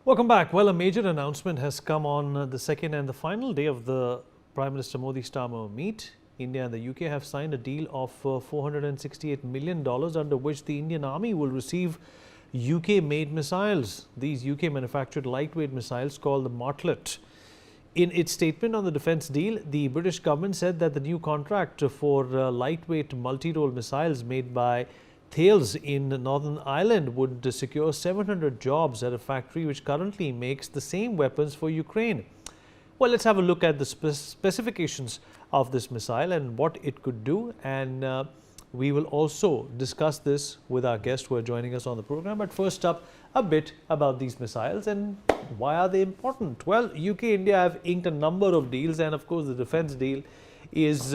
Welcome back. Well, a major announcement has come on the second and the final day of the Prime Minister Modi-Starmer meet. India and the UK have signed a deal of $468 million under which the Indian Army will receive UK-made missiles. These UK-manufactured lightweight missiles called the Martlet. In its statement on the defence deal, the British government said that the new contract for lightweight multirole missiles made by Thales in Northern Ireland would secure 700 jobs at a factory which currently makes the same weapons for Ukraine. Well, let's have a look at the specifications of this missile and what it could do, and we will also discuss this with our guests who are joining us on the program. But first up, a bit about these missiles and why are they important? Well, UK and India have inked a number of deals, and of course the defence deal is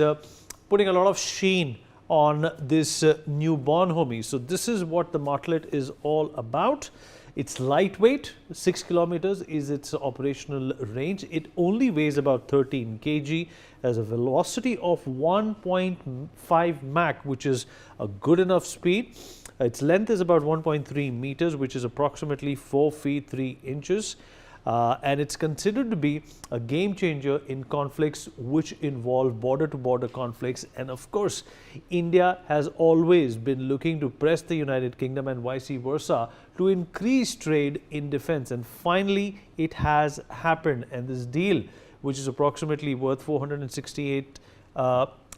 putting a lot of sheen on this newborn homie. So this is what the Martlet is all about. It's lightweight, 6 kilometers is its operational range. It only weighs about 13 kg, has a velocity of 1.5 Mach, which is a good enough speed. Its length is about 1.3 meters, which is approximately 4 feet 3 inches. And it's considered to be a game changer in conflicts which involve border-to-border conflicts. And of course, India has always been looking to press the United Kingdom and vice versa to increase trade in defense. And finally, it has happened. And this deal, which is approximately worth 468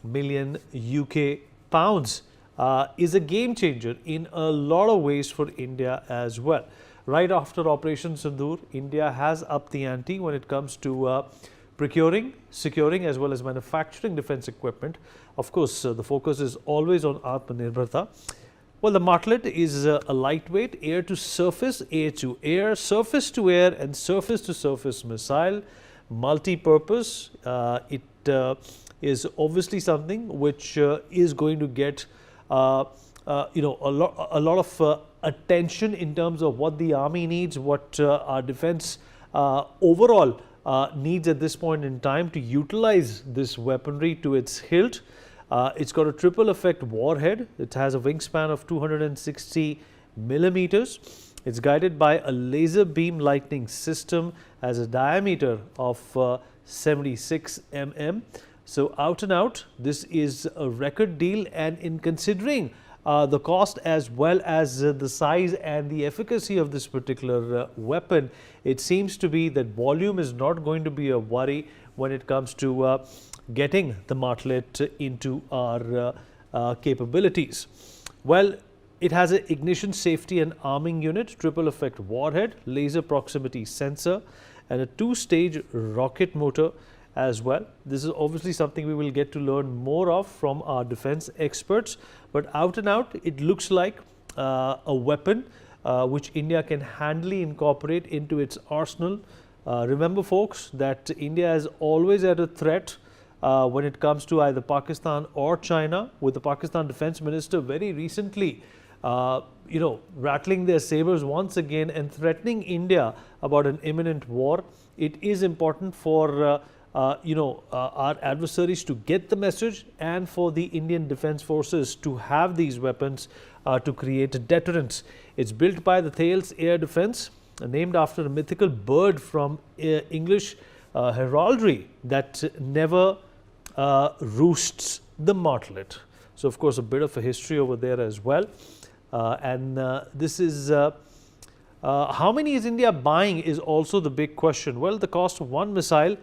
million UK pounds, is a game changer in a lot of ways for India as well. Right after Operation Sindoor, India has upped the ante when it comes to procuring, securing as well as manufacturing defense equipment. Of course, the focus is always on Atmanirbharta. Well, the Martlet is a lightweight air-to-surface, air-to-air, surface-to-air and surface-to-surface missile, multi-purpose. It is obviously something which is going to get a lot of attention in terms of what the army needs, what our defense overall needs at this point in time to utilize this weaponry to its hilt. It's got a triple effect warhead. It has a wingspan of 260 millimeters. It's guided by a laser beam lightning system, has a diameter of 76 mm. So out and out, this is a record deal, and in considering the cost as well as the size and the efficacy of this particular weapon, it seems to be that volume is not going to be a worry when it comes to getting the Martlet into our capabilities. Well, it has an ignition, safety and arming unit, triple effect warhead, laser proximity sensor and a two-stage rocket motor as well. This is obviously something we will get to learn more of from our defense experts, but out and out it looks like a weapon which India can handily incorporate into its arsenal. Remember folks that India is always at a threat when it comes to either Pakistan or China, with the Pakistan defense minister very recently rattling their sabers once again and threatening India about an imminent war. It is important for our adversaries to get the message and for the Indian Defence Forces to have these weapons to create deterrence. It's built by the Thales Air Defence, named after a mythical bird from English heraldry that never roosts, the Martlet. So of course a bit of a history over there as well. This is how many is India buying is also the big question. Well, the cost of one missile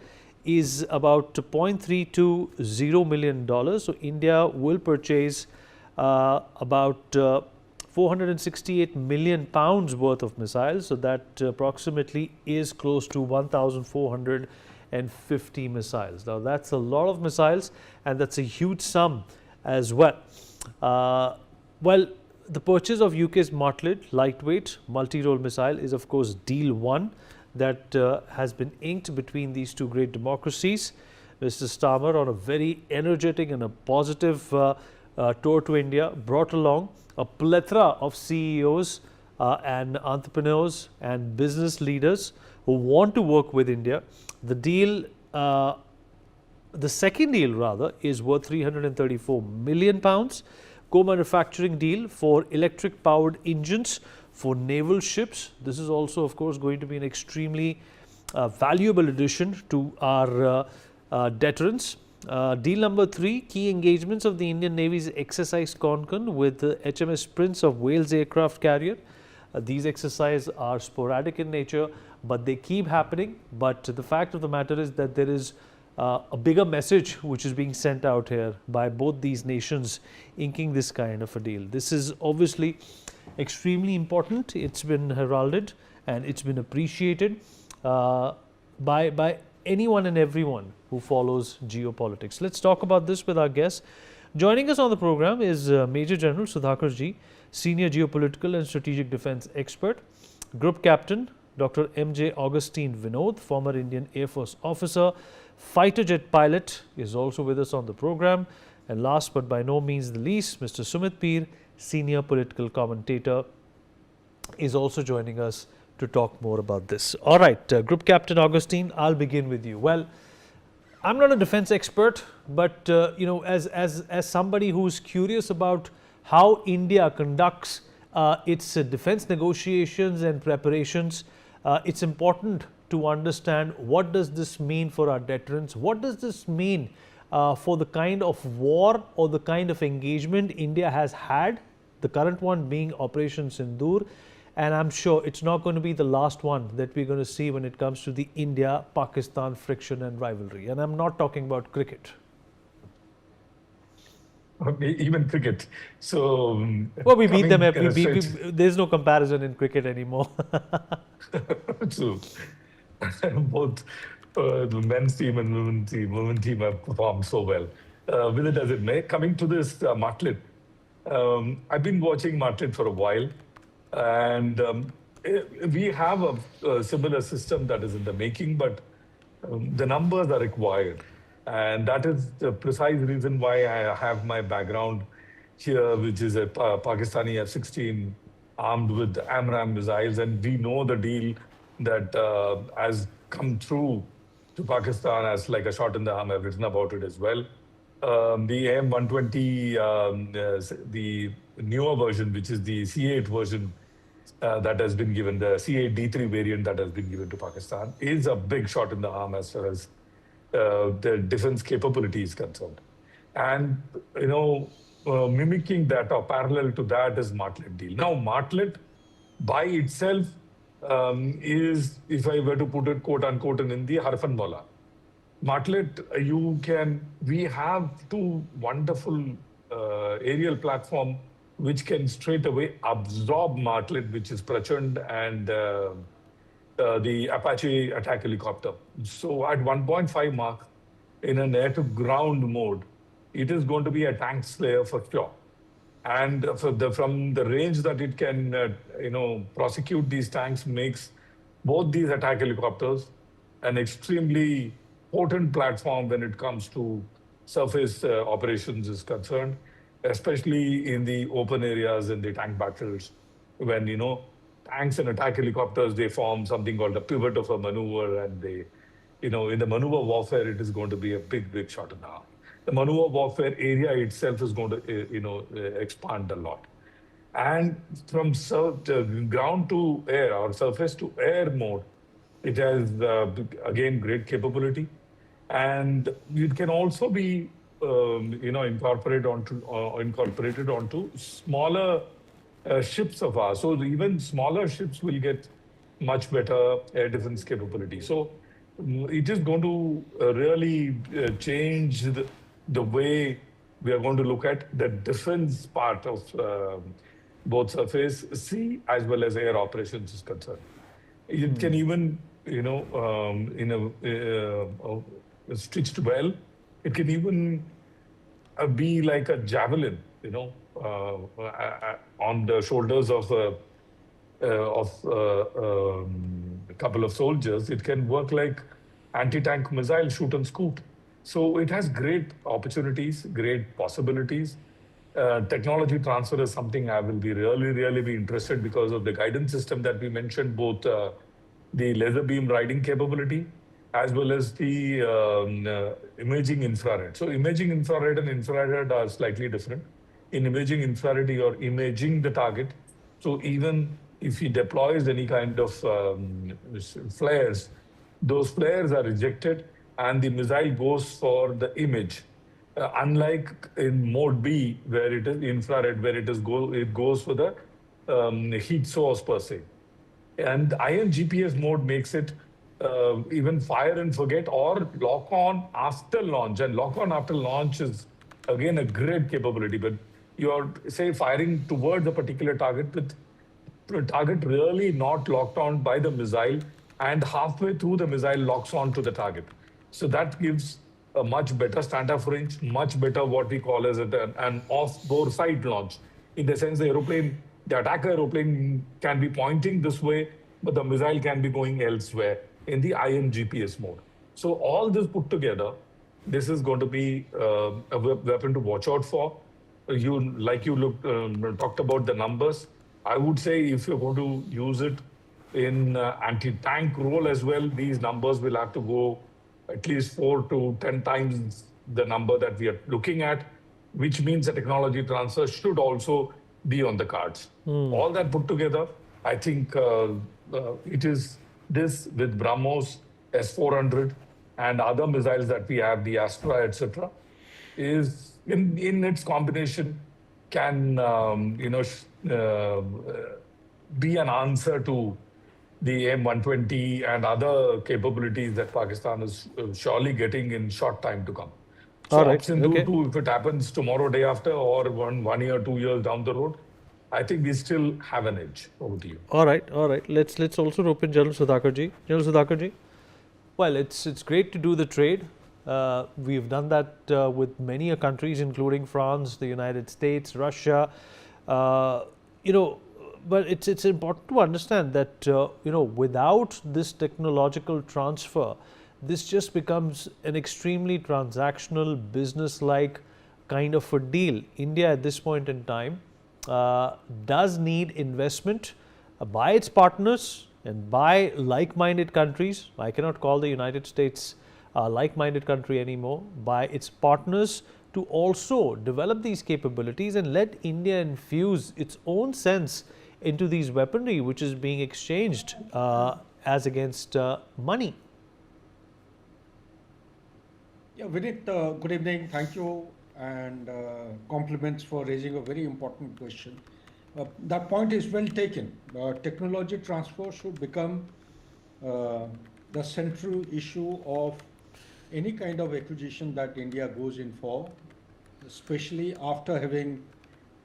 is about $0.320 million. So India will purchase about 468 million pounds worth of missiles. So that approximately is close to 1,450 missiles. Now that's a lot of missiles, and that's a huge sum as well. The purchase of UK's Martlet lightweight multi-role missile is of course deal one that has been inked between these two great democracies. Mr. Starmer, on a very energetic and a positive tour to India, brought along a plethora of CEOs and entrepreneurs and business leaders who want to work with India. The deal, the second deal rather, is worth 334 million pounds. Co-manufacturing deal for electric powered engines for naval ships. This is also, of course, going to be an extremely valuable addition to our deterrence. Deal number 3, key engagements of the Indian Navy's exercise Concon with the HMS Prince of Wales aircraft carrier. These exercises are sporadic in nature, but they keep happening. But the fact of the matter is that there is a bigger message which is being sent out here by both these nations inking this kind of a deal. This is obviously extremely important. It's been heralded and it's been appreciated by anyone and everyone who follows geopolitics. Let's talk about this with our guests. Joining us on the program is Major General Sudhakar Ji, Senior Geopolitical and Strategic Defense Expert, Group Captain Dr. M.J. Augustine Vinod, former Indian Air Force officer, fighter jet pilot, is also with us on the program. And last but by no means the least, Mr. Sumit Peer, Senior Political Commentator, is also joining us to talk more about this. All right, Group Captain Augustine, I'll begin with you. Well, I'm not a defense expert, but as somebody who's curious about how India conducts its defense negotiations and preparations, it's important to understand what does this mean for our deterrence, what does this mean for the kind of war or the kind of engagement India has had, the current one being Operation Sindoor, and I'm sure it's not going to be the last one that we're going to see when it comes to the India-Pakistan friction and rivalry. And I'm not talking about cricket. Even cricket. So, well, we beat them. There's no comparison in cricket anymore. True. Both the men's team and women's team have performed so well. With it as it may, coming to this Martlet, I've been watching Martlet for a while, and we have a similar system that is in the making, but the numbers are required. And that is the precise reason why I have my background here, which is a Pakistani F-16 armed with AMRAAM missiles. And we know the deal that has come through to Pakistan as like a shot in the arm. I've written about it as well. The AM-120, the newer version, which is the C-8 version that has been given, the C-8D3 variant that has been given to Pakistan, is a big shot in the arm as far as the defense capability is concerned. And, mimicking that or parallel to that is Martlet deal. Now, Martlet by itself is, if I were to put it quote unquote in Hindi, harfan bola. Martlet, we have two wonderful aerial platform which can straight away absorb Martlet, which is Prachand and the Apache attack helicopter. So at 1.5 Mach, in an air-to-ground mode, it is going to be a tank slayer for sure. And from the range that it can, prosecute these tanks makes both these attack helicopters an extremely potent platform when it comes to surface operations is concerned, especially in the open areas and the tank battles when, tanks and attack helicopters, they form something called a pivot of a maneuver, and they, in the maneuver warfare, it is going to be a big, big shot in the arm. The maneuver warfare area itself is going to, expand a lot. And from ground to air or surface to air mode, it has, again, great capability. And it can also be, incorporated onto smaller ships of ours. So even smaller ships will get much better air defense capability. So it is going to really change the way we are going to look at the defense part of both surface, sea, as well as air operations is concerned. It can even, stitched well, it can even be like a javelin, on the shoulders of a couple of soldiers. It can work like anti-tank missile shoot and scoot. So it has great opportunities, great possibilities. Technology transfer is something I will be really be interested because of the guidance system that we mentioned, both the laser beam riding capability as well as the imaging infrared. So imaging infrared and infrared are slightly different. In imaging infrared, you're imaging the target. So even if he deploys any kind of flares, those flares are rejected and the missile goes for the image. Unlike in mode B, where it is infrared, where it goes for the heat source per se. And iron GPS mode makes it even fire and forget or lock on after launch. And lock on after launch is again a great capability. But you're, say, firing towards a particular target with the target really not locked on by the missile, and halfway through the missile locks on to the target. So that gives a much better standoff range, much better what we call as an off-bore side launch. In the sense, the attacker aeroplane can be pointing this way, but the missile can be going elsewhere in the IM GPS mode. So all this put together, this is going to be a weapon to watch out for. You talked about the numbers. I would say if you're going to use it in anti-tank role as well, these numbers will have to go at least 4 to 10 times the number that we are looking at, which means the technology transfer should also be on the cards. All that put together, I think it is this with BrahMos, S-400, and other missiles that we have, the Astra, etc., is in its combination can be an answer to the M120 and other capabilities that Pakistan is surely getting in short time to come. So All right. option Okay. two, if it happens tomorrow, day after, or 1 year, 2 years down the road, I think we still have an edge. Over to you. All right. All right. Let's also rope in General Sudhakarji. General Sudhakarji. Well, it's great to do the trade. We've done that with many countries, including France, the United States, Russia. But it's important to understand that without this technological transfer, this just becomes an extremely transactional, business-like kind of a deal. India at this point in time does need investment by its partners and by like-minded countries. I cannot call the United States a like-minded country anymore. By its partners to also develop these capabilities and let India infuse its own sense into these weaponry which is being exchanged as against money. Yeah, Vinit, good evening. Thank you and compliments for raising a very important question. That point is well taken. Technology transfer should become the central issue of any kind of acquisition that India goes in for, especially after having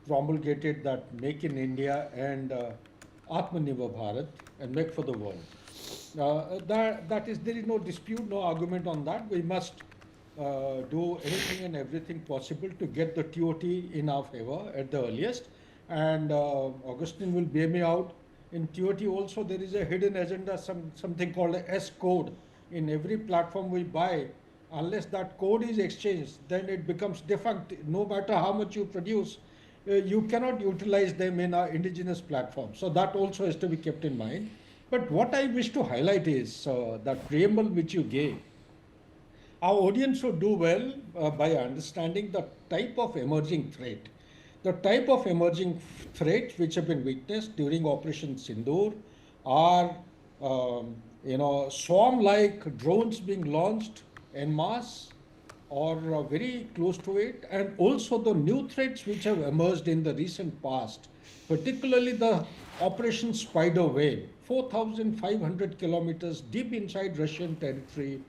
promulgated that Make in India and Atmanirbhar Bharat and Make for the World. There is no dispute, no argument on that. We must do anything and everything possible to get the TOT in our favor at the earliest. And Augustine will bear me out. In TOT also there is a hidden agenda, something called a S code. In every platform we buy, unless that code is exchanged, then it becomes defunct. No matter how much you produce, you cannot utilize them in our indigenous platform. So that also has to be kept in mind. But what I wish to highlight is that preamble which you gave. Our audience should do well by understanding the type of emerging threat. The type of emerging threats which have been witnessed during Operation Sindoor are, swarm-like drones being launched en masse or very close to it, and also the new threats which have emerged in the recent past, particularly the Operation Spider Web, 4,500 kilometers deep inside Russian territory,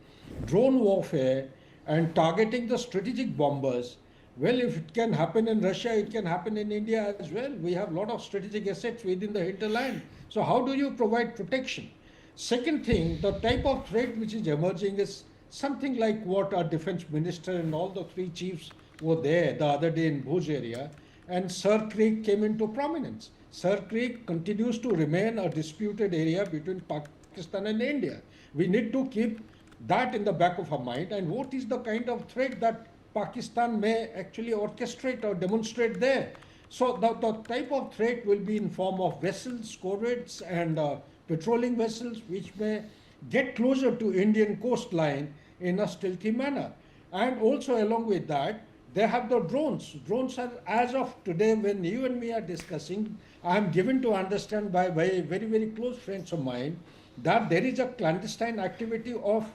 drone warfare, and targeting the strategic bombers. Well, if it can happen in Russia, it can happen in India as well. We have a lot of strategic assets within the hinterland. So how do you provide protection? Second thing, the type of threat which is emerging is something like what our defense minister and all the three chiefs were there the other day in Bhuj area, and Sir Creek came into prominence. Sir Creek continues to remain a disputed area between Pakistan and India. We need to keep that in the back of our mind, and what is the kind of threat that Pakistan may actually orchestrate or demonstrate there. So the type of threat will be in form of vessels, corvettes and patrolling vessels which may get closer to Indian coastline in a stealthy manner. And also along with that, they have the drones. Drones are, as of today when you and me are discussing, I am given to understand by very, very close friends of mine that there is a clandestine activity of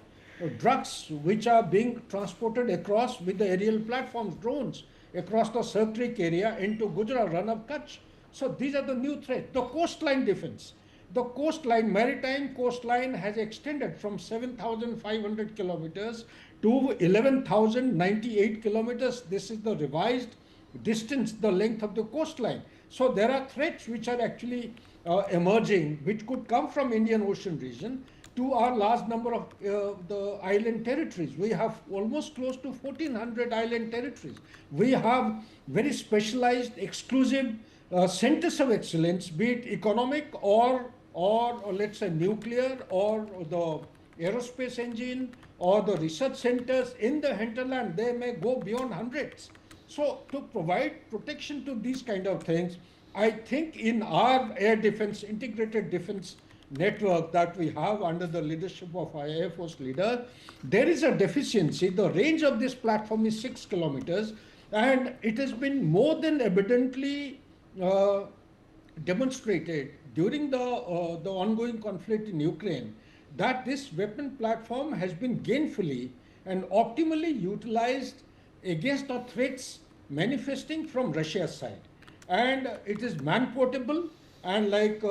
drugs which are being transported across with the aerial platforms, drones, across the Sirkrik area into Gujarat, run of Kutch. So these are the new threats. The coastline defense. The coastline, maritime coastline has extended from 7,500 kilometers to 11,098 kilometers. This is the revised distance, the length of the coastline. So there are threats which are actually emerging, which could come from Indian Ocean region to our large number of the island territories. We have almost close to 1,400 island territories. We have very specialized, exclusive centers of excellence, be it economic or let's say nuclear or the aerospace engine or the research centers in the hinterland. They may go beyond hundreds. So to provide protection to these kind of things, I think in our air defense, integrated defense network that we have under the leadership of our Air Force leader, there is a deficiency. The range of this platform is 6 kilometers, and it has been more than evidently demonstrated during the ongoing conflict in Ukraine that this weapon platform has been gainfully and optimally utilized against the threats manifesting from Russia's side. And it is man-portable, and like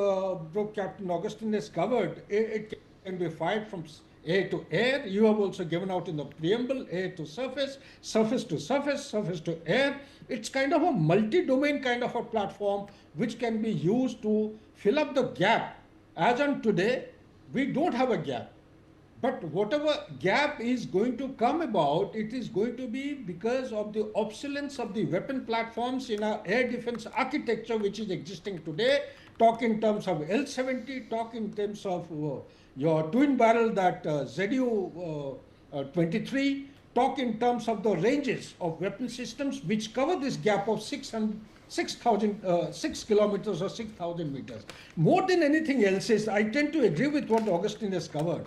Captain Augustine has covered, it can be fired from air to air. You have also given out in the preamble, air to surface, surface to surface, surface to air. It's kind of a multi-domain kind of a platform which can be used to fill up the gap. As on today, we don't have a gap. But whatever gap is going to come about, it is going to be because of the obsolescence of the weapon platforms in our air defense architecture which is existing today. Talk in terms of L-70, talk in terms of your twin barrel, that ZU-23, talk in terms of the ranges of weapon systems which cover this gap of 6 kilometers or 6,000 meters. More than anything else is, I tend to agree with what Augustine has covered.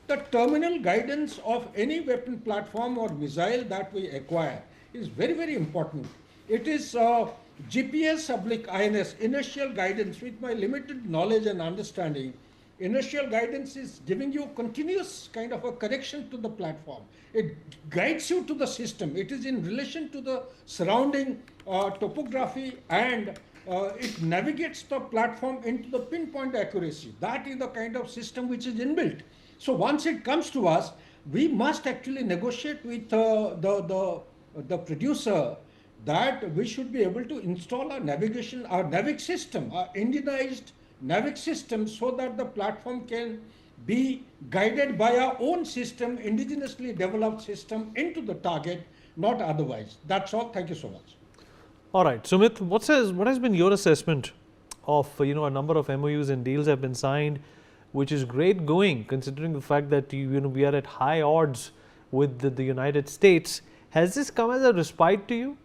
The terminal guidance of any weapon platform or missile that we acquire is very, very important. It is GPS/INS, inertial guidance. With my limited knowledge and understanding, inertial guidance is giving you continuous kind of a correction to the platform. It guides you to the system. It is in relation to the surrounding topography, and it navigates the platform into the pinpoint accuracy. That is the kind of system which is inbuilt. So once it comes to us, we must actually negotiate with the producer that we should be able to install our navigation, our NAVIC system, our Indianized NAVIC system, so that the platform can be guided by our own system, indigenously developed system into the target, not otherwise. That's all. Thank you so much. All right, Sumit, what has been your assessment of a number of MOUs and deals have been signed, which is great going considering the fact that we are at high odds with the United States. Has this come as a respite to you?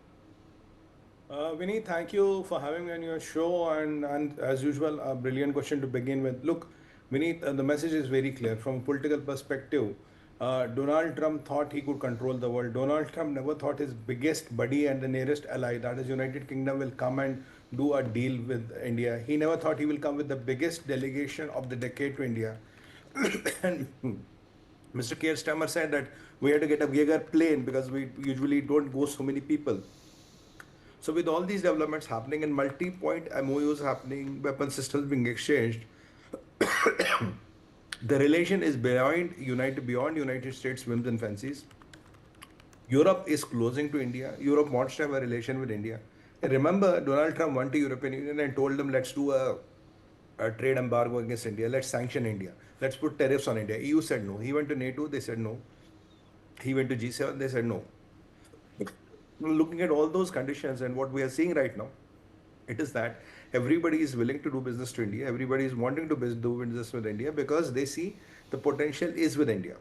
Vinny, thank you for having me on your show, and as usual, a brilliant question to begin with. Look, Vinny, the message is very clear. From a political perspective, Donald Trump thought he could control the world. Donald Trump never thought his biggest buddy and the nearest ally, that is United Kingdom, will come and do a deal with India. He never thought he will come with the biggest delegation of the decade to India. And Mr. Keir Starmer said that we had to get a bigger plane because we usually don't go so many people. So with all these developments happening and multi-point MOUs happening, weapon systems being exchanged, the relation is beyond United States whims and fancies. Europe is closing to India. Europe wants to have a relation with India. And remember, Donald Trump went to European Union and told them, let's do a trade embargo against India. Let's sanction India. Let's put tariffs on India. EU said no. He went to NATO. They said no. He went to G7. They said no. Looking at all those conditions and what we are seeing right now, it is that everybody is willing to do business to India. Everybody is wanting to do business with India because they see the potential is with India.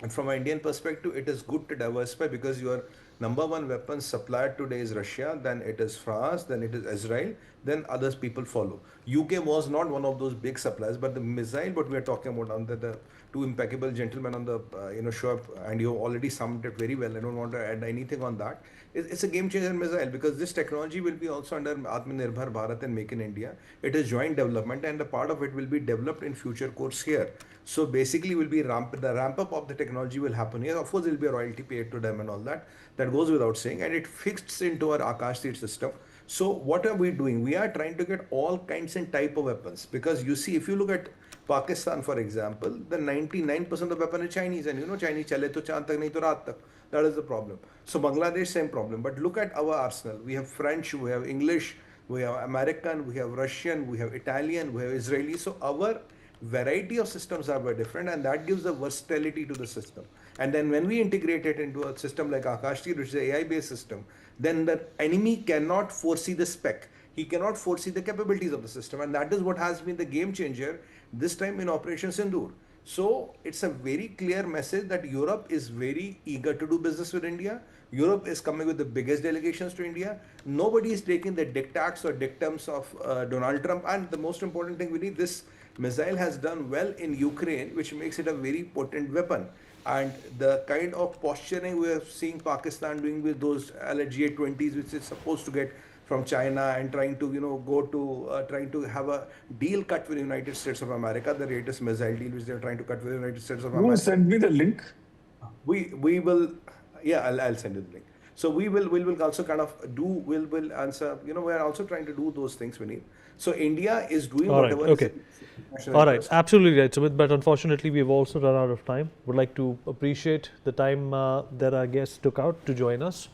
And from an Indian perspective, it is good to diversify because you are Number one weapon supplier today is Russia, then it is France, then it is Israel, then others people follow. UK was not one of those big suppliers, but the missile what we are talking about under the two impeccable gentlemen on the show up, and you already summed it very well. I don't want to add anything on that. It's a game changer missile because this technology will be also under Atmanirbhar Bharat and Make in India. It is joint development, and a part of it will be developed in future course here. So basically, will be the ramp up of the technology will happen here. Of course, there will be a royalty paid to them and all that. That goes without saying, and it fits into our Akash Tir system. So what are we doing? We are trying to get all kinds and type of weapons because you see, if you look at Pakistan, for example, the 99% of weapon is Chinese, and Chinese chale to chand tak nahi to raat tak. That is the problem. So Bangladesh, same problem. But look at our arsenal. We have French, we have English, we have American, we have Russian, we have Italian, we have Israeli. So our variety of systems are very different, and that gives the versatility to the system. And then when we integrate it into a system like Akashti, which is an AI-based system, then the enemy cannot foresee the spec. He cannot foresee the capabilities of the system, and that is what has been the game changer this time in Operation Sindoor. So it's a very clear message that Europe is very eager to do business with India. Europe is coming with the biggest delegations to India. Nobody is taking the diktats or dictums of Donald Trump. And the most important thing, we need this missile has done well in Ukraine, which makes it a very potent weapon. And the kind of posturing we are seeing Pakistan doing with those G20s, which is supposed to get from China and trying to go to trying to have a deal cut with the United States of America, the latest missile deal which they are trying to cut with the United States of You America. send me the link. We will, yeah, I'll send you the link. So we will also kind of do will answer. We are also trying to do those things we need. So India is doing All right, whatever. okay. All right, absolutely right, Sumit. But unfortunately, we've also run out of time. Would like to appreciate the time that our guests took out to join us.